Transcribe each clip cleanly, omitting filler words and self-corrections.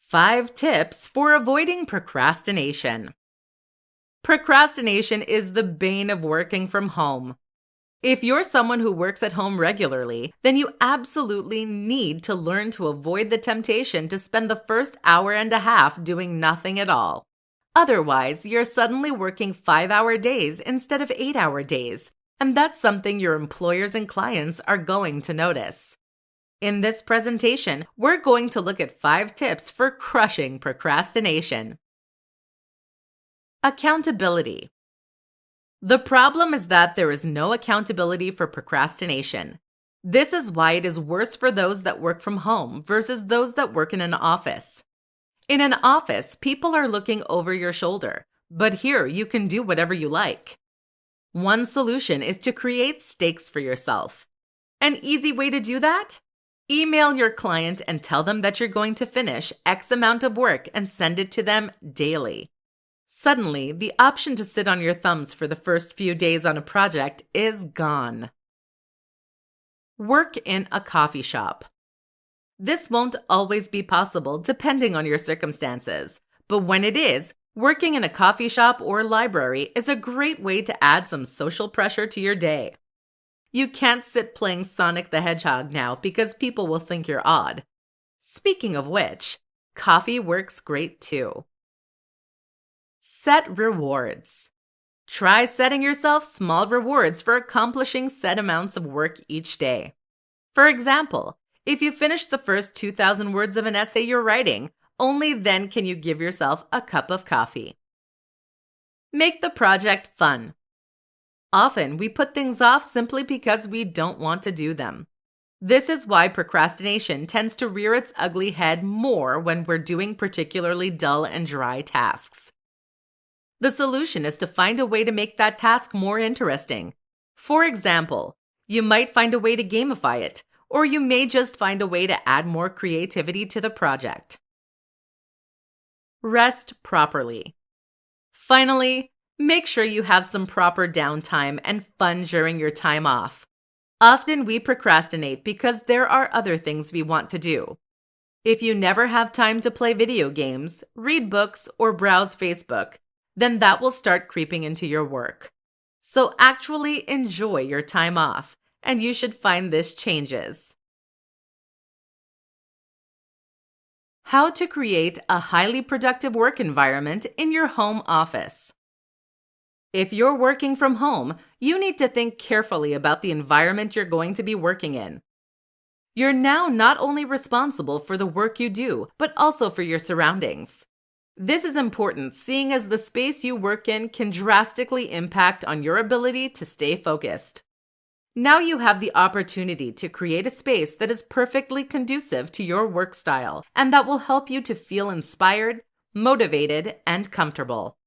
5 tips for avoiding procrastination. Procrastination is the bane of working from home. If you're someone who works at home regularly, then you absolutely need to learn to avoid the temptation to spend the first hour and a half doing nothing at all. Otherwise, you're suddenly working 5-hour days instead of 8-hour days, and that's something your employers and clients are going to notice. In this presentation, we're going to look at 5 tips for crushing procrastination. Accountability. The problem is that there is no accountability for procrastination. This is why it is worse for those that work from home versus those that work in an office. In an office, people are looking over your shoulder, but here you can do whatever you like. One solution is to create stakes for yourself. An easy way to do that? Email your client and tell them that you're going to finish X amount of work and send it to them daily. Suddenly, the option to sit on your thumbs for the first few days on a project is gone. Work in a coffee shop. This won't always be possible depending on your circumstances, but when it is, working in a coffee shop or library is a great way to add some social pressure to your day. You can't sit playing Sonic the Hedgehog now because people will think you're odd. Speaking of which, coffee works great too. Set rewards. Try setting yourself small rewards for accomplishing set amounts of work each day. For example, if you finish the first 2,000 words of an essay you're writing, only then can you give yourself a cup of coffee. Make the project fun. Often, we put things off simply because we don't want to do them. This is why procrastination tends to rear its ugly head more when we're doing particularly dull and dry tasks. The solution is to find a way to make that task more interesting. For example, you might find a way to gamify it, or you may just find a way to add more creativity to the project. Rest properly. Finally, make sure you have some proper downtime and fun during your time off. Often we procrastinate because there are other things we want to do. If you never have time to play video games, read books, or browse Facebook, then that will start creeping into your work. So actually enjoy your time off, and you should find this changes. How to create a highly productive work environment in your home office. If you're working from home, you need to think carefully about the environment you're going to be working in. You're now not only responsible for the work you do, but also for your surroundings. This is important, seeing as the space you work in can drastically impact on your ability to stay focused. Now you have the opportunity to create a space that is perfectly conducive to your work style and that will help you to feel inspired, motivated, and comfortable.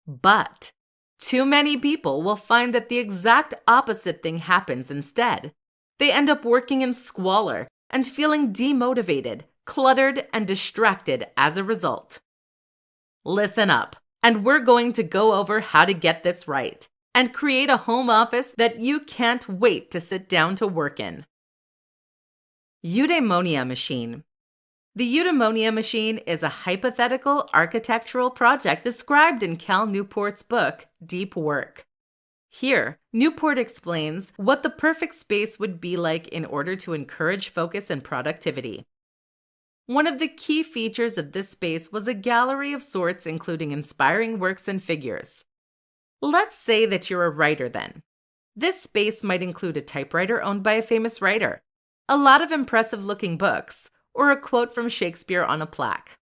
But too many people will find that the exact opposite thing happens instead. They end up working in squalor and feeling demotivated, cluttered, and distracted as a result. Listen up, and we're going to go over how to get this right and create a home office that you can't wait to sit down to work in. Eudaimonia Machine. The Eudaimonia Machine is a hypothetical architectural project described in Cal Newport's book, Deep Work. Here, Newport explains what the perfect space would be like in order to encourage focus and productivity. One of the key features of this space was a gallery of sorts including inspiring works and figures. Let's say that you're a writer then. This space might include a typewriter owned by a famous writer, a lot of impressive-looking books, or a quote from Shakespeare on a plaque.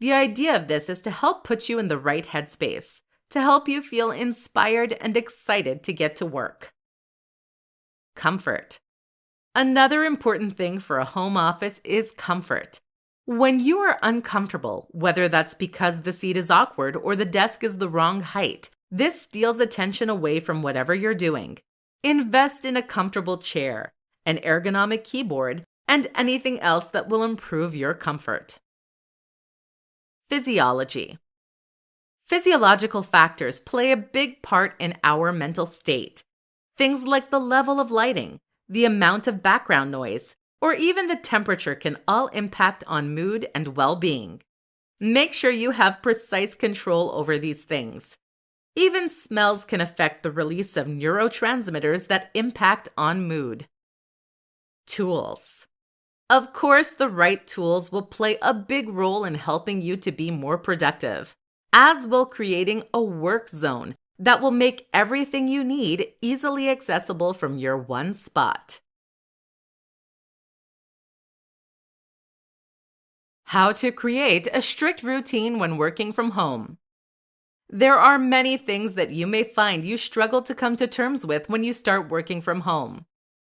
The idea of this is to help put you in the right headspace, to help you feel inspired and excited to get to work. Comfort. Another important thing for a home office is comfort. When you are uncomfortable, whether that's because the seat is awkward or the desk is the wrong height, this steals attention away from whatever you're doing. Invest in a comfortable chair, an ergonomic keyboard, and anything else that will improve your comfort. Physiology. Physiological factors play a big part in our mental state. Things like the level of lighting, the amount of background noise, or even the temperature can all impact on mood and well-being. Make sure you have precise control over these things. Even smells can affect the release of neurotransmitters that impact on mood. Tools. Of course, the right tools will play a big role in helping you to be more productive, as will creating a work zone that will make everything you need easily accessible from your one spot. How to create a strict routine when working from home. There are many things that you may find you struggle to come to terms with when you start working from home.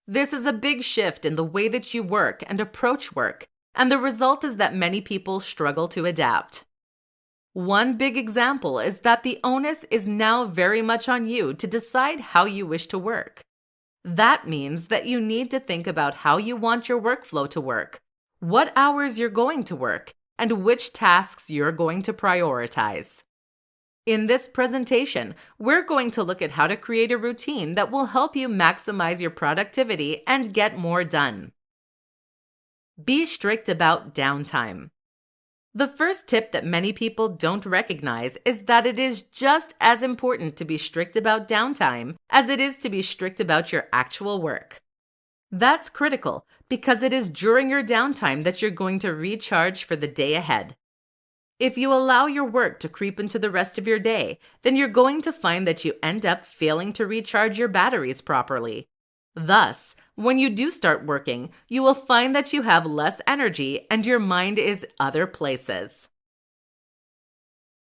This is a big shift in the way that you work and approach work, and the result is that many people struggle to adapt. One big example is that the onus is now very much on you to decide how you wish to work. That means that you need to think about how you want your workflow to work, what hours you're going to work, and which tasks you're going to prioritize. In this presentation, we're going to look at how to create a routine that will help you maximize your productivity and get more done. Be strict about downtime. The first tip that many people don't recognize is that it is just as important to be strict about downtime as it is to be strict about your actual work. That's critical because it is during your downtime that you're going to recharge for the day ahead. If you allow your work to creep into the rest of your day, then you're going to find that you end up failing to recharge your batteries properly. Thus, when you do start working, you will find that you have less energy and your mind is other places.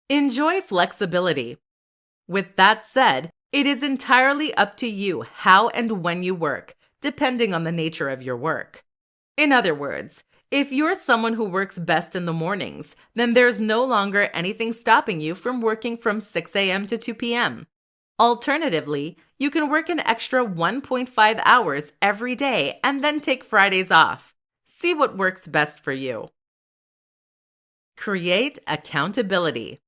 Enjoy flexibility. With that said, it is entirely up to you how and when you work, depending on the nature of your work. In other words, if you're someone who works best in the mornings, then there's no longer anything stopping you from working from 6 a.m. to 2 p.m. Alternatively, you can work an extra 1.5 hours every day and then take Fridays off. See what works best for you. Create accountability.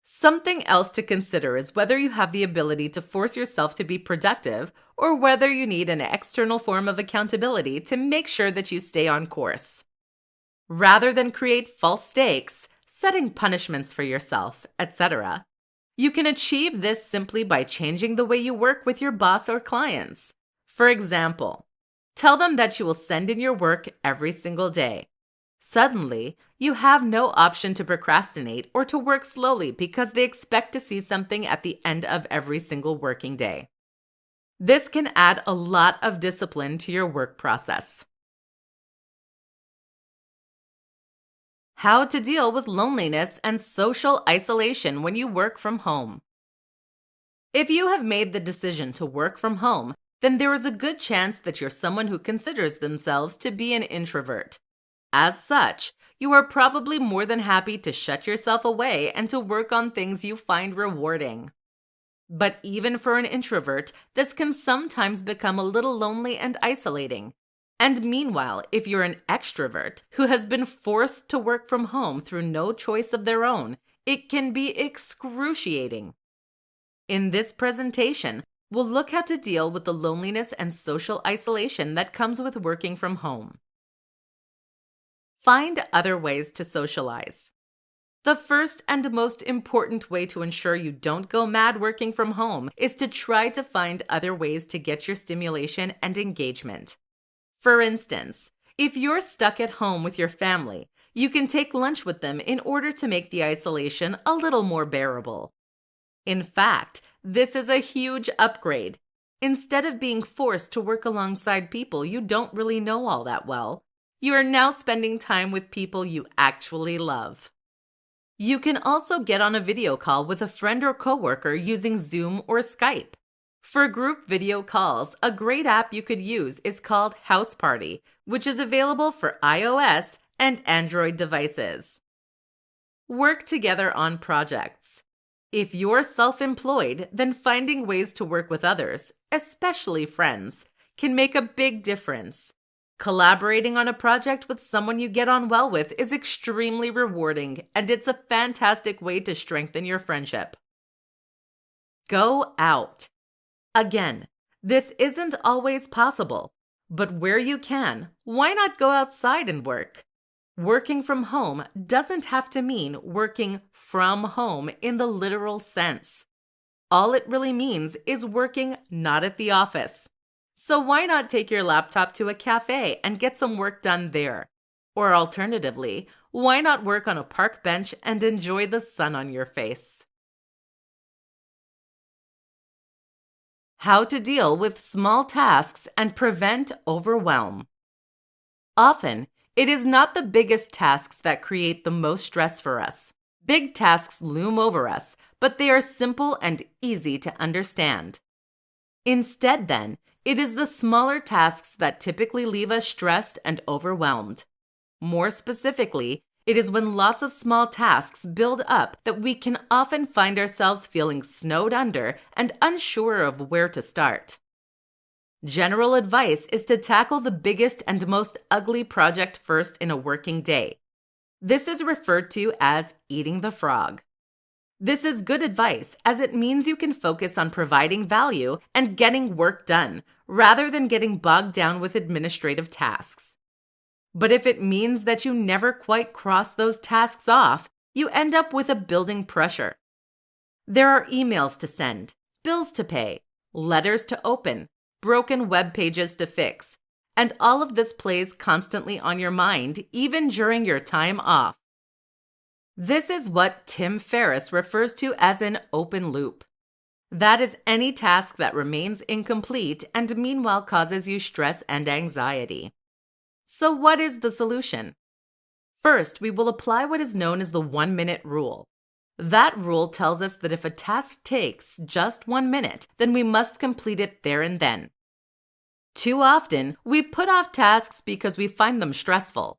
Something else to consider is whether you have the ability to force yourself to be productive or whether you need an external form of accountability to make sure that you stay on course. Rather than create false stakes, setting punishments for yourself, etc., you can achieve this simply by changing the way you work with your boss or clients. For example, tell them that you will send in your work every single day. Suddenly, you have no option to procrastinate or to work slowly because they expect to see something at the end of every single working day. This can add a lot of discipline to your work process. How to deal with loneliness and social isolation when you work from home. If you have made the decision to work from home, then there is a good chance that you're someone who considers themselves to be an introvert. As such, you are probably more than happy to shut yourself away and to work on things you find rewarding. But even for an introvert, this can sometimes become a little lonely and isolating. And meanwhile, if you're an extrovert who has been forced to work from home through no choice of their own, it can be excruciating. In this presentation, we'll look how to deal with the loneliness and social isolation that comes with working from home. Find other ways to socialize. The first and most important way to ensure you don't go mad working from home is to try to find other ways to get your stimulation and engagement. For instance, if you're stuck at home with your family, you can take lunch with them in order to make the isolation a little more bearable. In fact, this is a huge upgrade. Instead of being forced to work alongside people you don't really know all that well, you are now spending time with people you actually love. You can also get on a video call with a friend or coworker using Zoom or Skype. For group video calls, a great app you could use is called House Party, which is available for iOS and Android devices. Work together on projects. If you're self-employed, then finding ways to work with others, especially friends, can make a big difference. Collaborating on a project with someone you get on well with is extremely rewarding, and it's a fantastic way to strengthen your friendship. Go out. Again, this isn't always possible, but where you can, why not go outside and work? Working from home doesn't have to mean working from home in the literal sense. All it really means is working not at the office. So why not take your laptop to a cafe and get some work done there? Or alternatively, why not work on a park bench and enjoy the sun on your face? How to deal with small tasks and prevent overwhelm. Often, it is not the biggest tasks that create the most stress for us. Big tasks loom over us, but they are simple and easy to understand. Instead, then, it is the smaller tasks that typically leave us stressed and overwhelmed. More specifically, it is when lots of small tasks build up that we can often find ourselves feeling snowed under and unsure of where to start. General advice is to tackle the biggest and most ugly project first in a working day. This is referred to as eating the frog. This is good advice as it means you can focus on providing value and getting work done rather than getting bogged down with administrative tasks. But if it means that you never quite cross those tasks off, you end up with a building pressure. There are emails to send, bills to pay, letters to open, broken web pages to fix, and all of this plays constantly on your mind even during your time off. This is what Tim Ferriss refers to as an open loop. That is any task that remains incomplete and meanwhile causes you stress and anxiety. So what is the solution? First, we will apply what is known as the 1-minute rule. That rule tells us that if a task takes just 1 minute, then we must complete it there and then. Too often, we put off tasks because we find them stressful.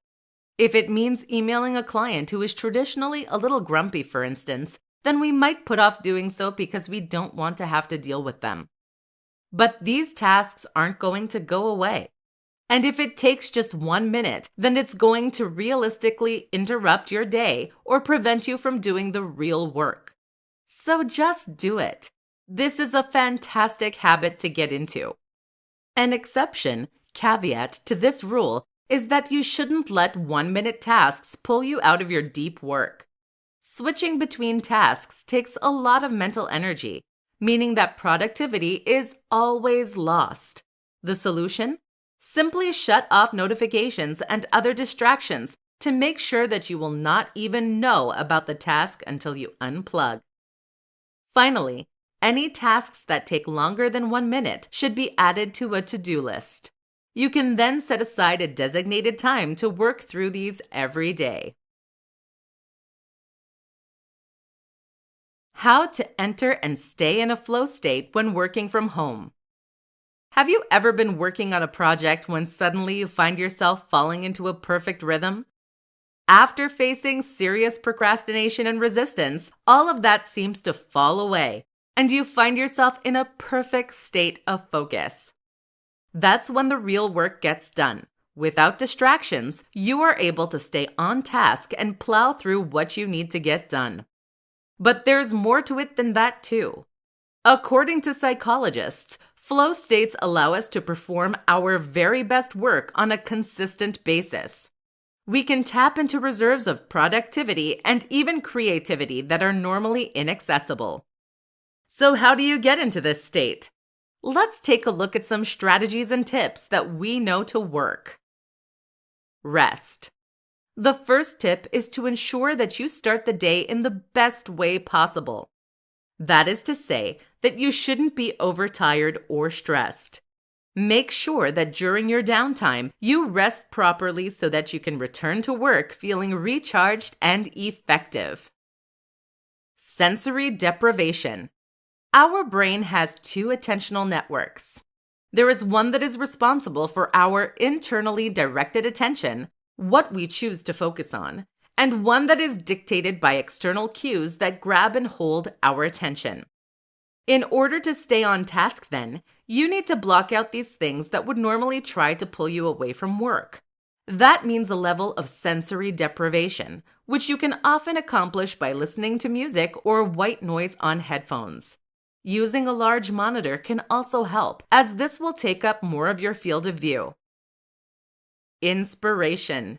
If it means emailing a client who is traditionally a little grumpy, for instance, then we might put off doing so because we don't want to have to deal with them. But these tasks aren't going to go away. And if it takes just 1 minute, then it's going to realistically interrupt your day or prevent you from doing the real work. So just do it. This is a fantastic habit to get into. An exception, caveat to this rule is that you shouldn't let 1-minute tasks pull you out of your deep work. Switching between tasks takes a lot of mental energy, meaning that productivity is always lost. The solution? Simply shut off notifications and other distractions to make sure that you will not even know about the task until you unplug. Finally, any tasks that take longer than 1 minute should be added to a to-do list. You can then set aside a designated time to work through these every day. How to enter and stay in a flow state when working from home. Have you ever been working on a project when suddenly you find yourself falling into a perfect rhythm? After facing serious procrastination and resistance, all of that seems to fall away, and you find yourself in a perfect state of focus. That's when the real work gets done. Without distractions, you are able to stay on task and plow through what you need to get done. But there's more to it than that too. According to psychologists, flow states allow us to perform our very best work on a consistent basis. We can tap into reserves of productivity and even creativity that are normally inaccessible. So how do you get into this state? Let's take a look at some strategies and tips that we know to work. Rest. The first tip is to ensure that you start the day in the best way possible. That is to say that you shouldn't be overtired or stressed. Make sure that during your downtime, you rest properly so that you can return to work feeling recharged and effective. Sensory deprivation. Our brain has 2 attentional networks. There is one that is responsible for our internally directed attention, what we choose to focus on, and one that is dictated by external cues that grab and hold our attention. In order to stay on task, then, you need to block out these things that would normally try to pull you away from work. That means a level of sensory deprivation, which you can often accomplish by listening to music or white noise on headphones. Using a large monitor can also help, as this will take up more of your field of view. Inspiration.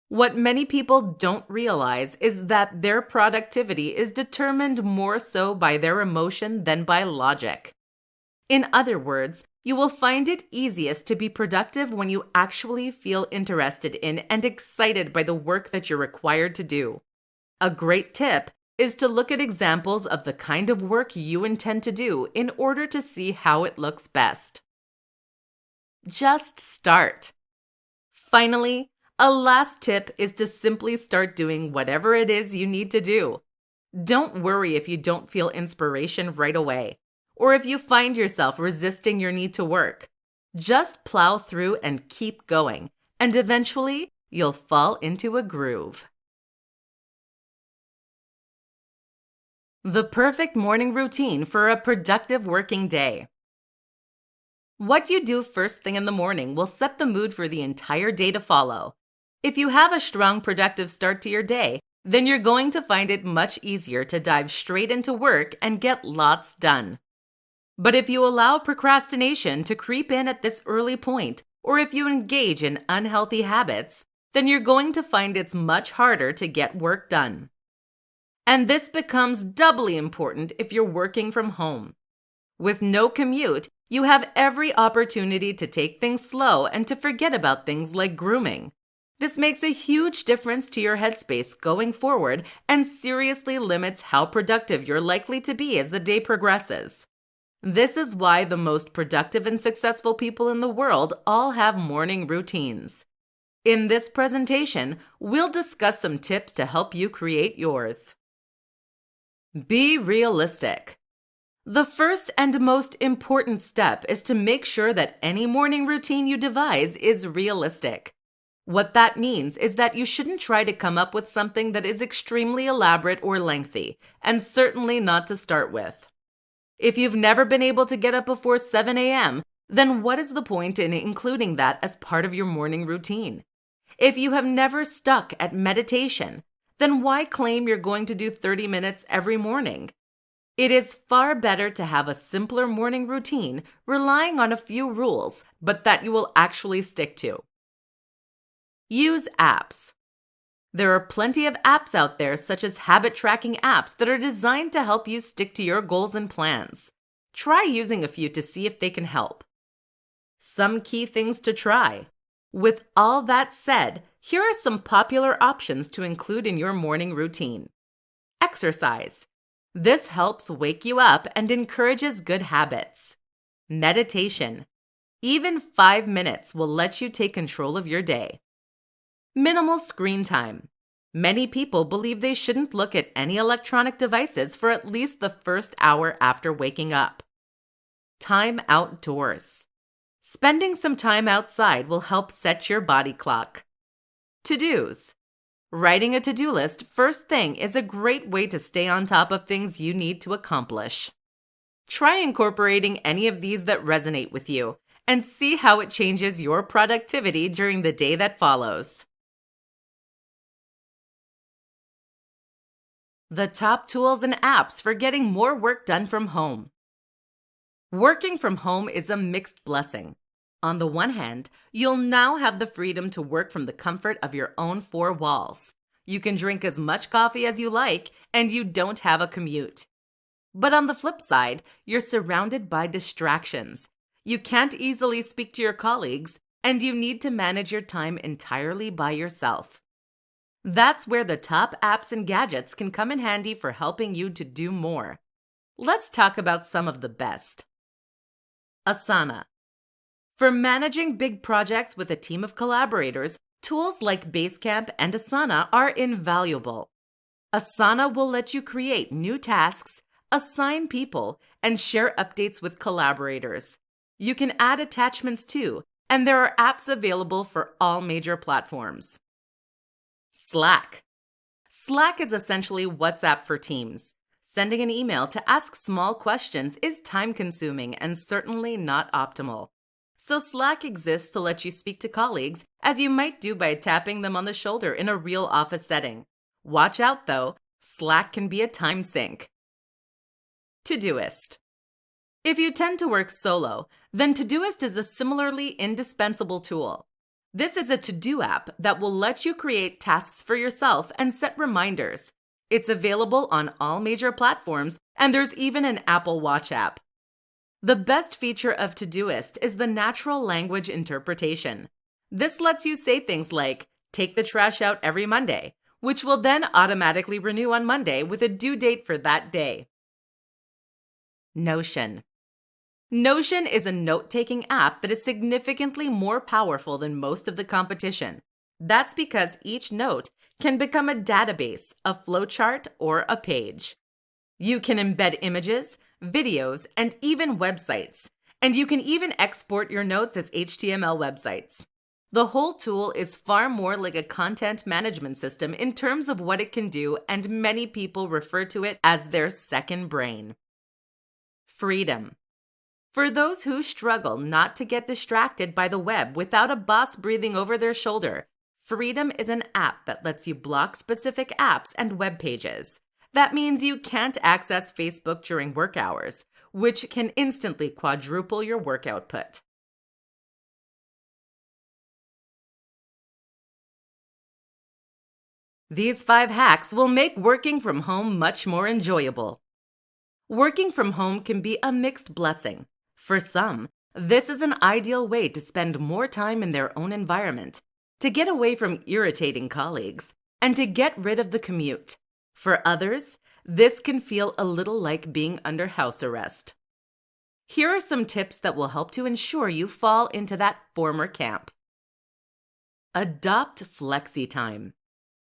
What many people don't realize is that their productivity is determined more so by their emotion than by logic. In other words, you will find it easiest to be productive when you actually feel interested in and excited by the work that you're required to do. A great tip is to look at examples of the kind of work you intend to do in order to see how it looks best. Just start. Finally, a last tip is to simply start doing whatever it is you need to do. Don't worry if you don't feel inspiration right away, or if you find yourself resisting your need to work. Just plow through and keep going, and eventually you'll fall into a groove. The perfect morning routine for a productive working day. What you do first thing in the morning will set the mood for the entire day to follow. If you have a strong, productive start to your day, then you're going to find it much easier to dive straight into work and get lots done. But if you allow procrastination to creep in at this early point, or if you engage in unhealthy habits, then you're going to find it's much harder to get work done. And this becomes doubly important if you're working from home. With no commute, you have every opportunity to take things slow and to forget about things like grooming. This makes a huge difference to your headspace going forward and seriously limits how productive you're likely to be as the day progresses. This is why the most productive and successful people in the world all have morning routines. In this presentation, we'll discuss some tips to help you create yours. Be realistic. The first and most important step is to make sure that any morning routine you devise is realistic. What that means is that you shouldn't try to come up with something that is extremely elaborate or lengthy, and certainly not to start with. If you've never been able to get up before 7 a.m., then what is the point in including that as part of your morning routine? If you have never stuck at meditation, then why claim you're going to do 30 minutes every morning? It is far better to have a simpler morning routine relying on a few rules, but that you will actually stick to. Use apps. There are plenty of apps out there, such as habit tracking apps, that are designed to help you stick to your goals and plans. Try using a few to see if they can help. Some key things to try. With all that said, here are some popular options to include in your morning routine. Exercise. This helps wake you up and encourages good habits. Meditation. Even 5 minutes will let you take control of your day. Minimal screen time. Many people believe they shouldn't look at any electronic devices for at least the first hour after waking up. Time outdoors. Spending some time outside will help set your body clock. To-dos. Writing a to-do list first thing is a great way to stay on top of things you need to accomplish. Try incorporating any of these that resonate with you and see how it changes your productivity during the day that follows. The top tools and apps for getting more work done from home. Working from home is a mixed blessing. On the one hand, you'll now have the freedom to work from the comfort of your own four walls. You can drink as much coffee as you like, and you don't have a commute. But on the flip side, you're surrounded by distractions. You can't easily speak to your colleagues, and you need to manage your time entirely by yourself. That's where the top apps and gadgets can come in handy for helping you to do more. Let's talk about some of the best. Asana. For managing big projects with a team of collaborators, tools like Basecamp and Asana are invaluable. Asana will let you create new tasks, assign people, and share updates with collaborators. You can add attachments too, and there are apps available for all major platforms. Slack. Slack is essentially WhatsApp for teams. Sending an email to ask small questions is time-consuming and certainly not optimal. So Slack exists to let you speak to colleagues as you might do by tapping them on the shoulder in a real office setting. Watch out though, Slack can be a time sink. Todoist. If you tend to work solo, then Todoist is a similarly indispensable tool. This is a to-do app that will let you create tasks for yourself and set reminders. It's available on all major platforms, and there's even an Apple Watch app. The best feature of Todoist is the natural language interpretation. This lets you say things like, "Take the trash out every Monday," which will then automatically renew on Monday with a due date for that day. Notion. Notion is a note-taking app that is significantly more powerful than most of the competition. That's because each note can become a database, a flowchart, or a page. You can embed images, videos, and even websites. And you can even export your notes as HTML websites. The whole tool is far more like a content management system in terms of what it can do, and many people refer to it as their second brain. Freedom. For those who struggle not to get distracted by the web without a boss breathing over their shoulder, Freedom is an app that lets you block specific apps and web pages. That means you can't access Facebook during work hours, which can instantly quadruple your work output. These 5 hacks will make working from home much more enjoyable. Working from home can be a mixed blessing. For some, this is an ideal way to spend more time in their own environment, to get away from irritating colleagues, and to get rid of the commute. For others, this can feel a little like being under house arrest. Here are some tips that will help to ensure you fall into that former camp. Adopt flexi time.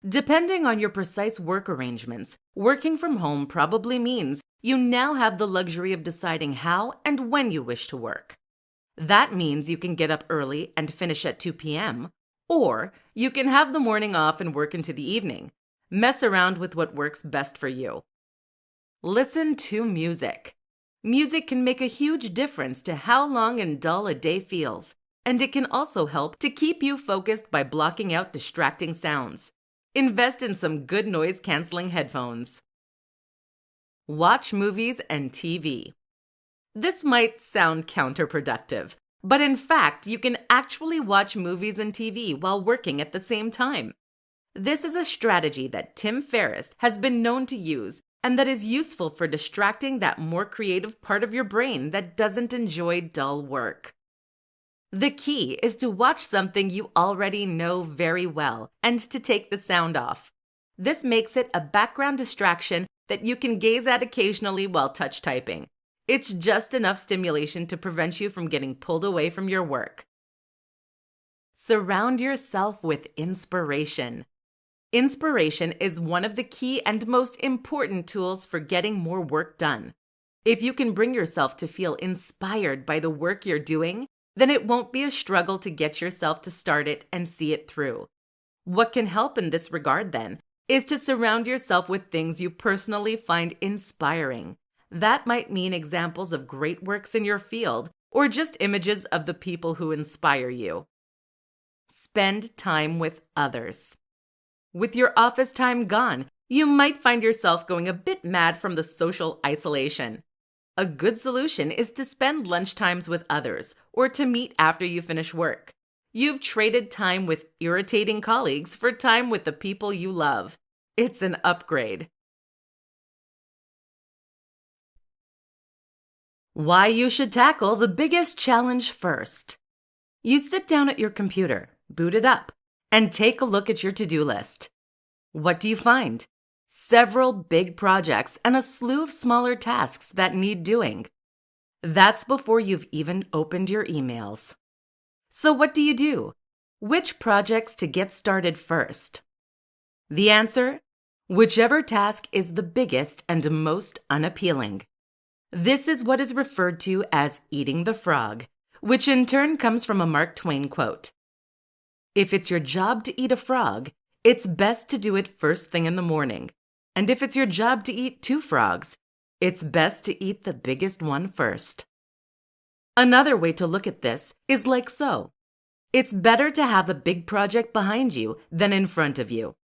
Depending on your precise work arrangements, working from home probably means you now have the luxury of deciding how and when you wish to work. That means you can get up early and finish at 2 p.m., or you can have the morning off and work into the evening. Mess around with what works best for you. Listen to music. Music can make a huge difference to how long and dull a day feels, and it can also help to keep you focused by blocking out distracting sounds. Invest in some good noise-canceling headphones. Watch movies and TV. This might sound counterproductive, but in fact, you can actually watch movies and TV while working at the same time. This is a strategy that Tim Ferriss has been known to use, and that is useful for distracting that more creative part of your brain that doesn't enjoy dull work. The key is to watch something you already know very well and to take the sound off. This makes it a background distraction that you can gaze at occasionally while touch typing. It's just enough stimulation to prevent you from getting pulled away from your work. Surround yourself with inspiration. Inspiration is one of the key and most important tools for getting more work done. If you can bring yourself to feel inspired by the work you're doing, then it won't be a struggle to get yourself to start it and see it through. What can help in this regard, then, is to surround yourself with things you personally find inspiring. That might mean examples of great works in your field, or just images of the people who inspire you. Spend time with others. With your office time gone, you might find yourself going a bit mad from the social isolation. A good solution is to spend lunchtimes with others or to meet after you finish work. You've traded time with irritating colleagues for time with the people you love. It's an upgrade. Why you should tackle the biggest challenge first. You sit down at your computer, boot it up, and take a look at your to-do list. What do you find? Several big projects and a slew of smaller tasks that need doing. That's before you've even opened your emails. So what do you do? Which projects to get started first? The answer? Whichever task is the biggest and most unappealing. This is what is referred to as eating the frog, which in turn comes from a Mark Twain quote. If it's your job to eat a frog, it's best to do it first thing in the morning. And if it's your job to eat 2 frogs, it's best to eat the biggest one first. Another way to look at this is like so. It's better to have a big project behind you than in front of you.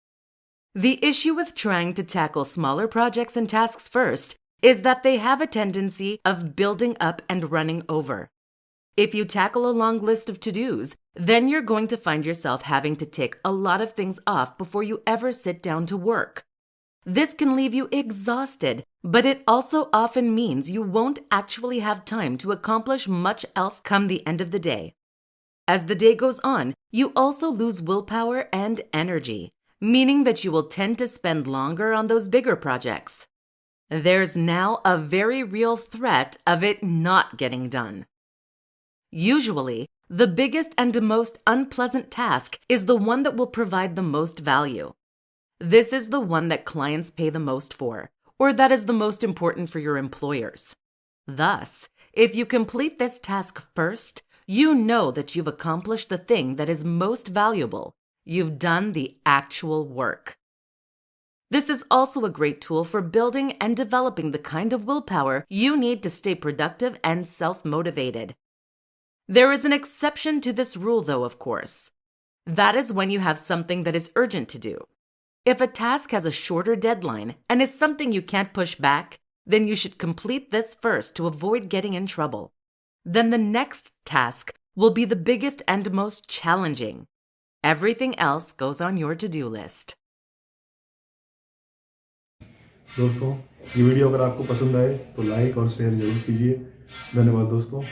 The issue with trying to tackle smaller projects and tasks first is that they have a tendency of building up and running over. If you tackle a long list of to-dos, then you're going to find yourself having to tick a lot of things off before you ever sit down to work. This can leave you exhausted, but it also often means you won't actually have time to accomplish much else come the end of the day. As the day goes on, you also lose willpower and energy, meaning that you will tend to spend longer on those bigger projects. There's now a very real threat of it not getting done. Usually, the biggest and most unpleasant task is the one that will provide the most value. This is the one that clients pay the most for, or that is the most important for your employers. Thus, if you complete this task first, you know that you've accomplished the thing that is most valuable. You've done the actual work. This is also a great tool for building and developing the kind of willpower you need to stay productive and self-motivated. There is an exception to this rule, though, of course. That is when you have something that is urgent to do. If a task has a shorter deadline and is something you can't push back, then you should complete this first to avoid getting in trouble. Then the next task will be the biggest and most challenging. Everything else goes on your to-do list. दोस्तों, ये video अगर आपको पसंद आए तो like और share जरूर कीजिए। धन्यवाद दोस्तों।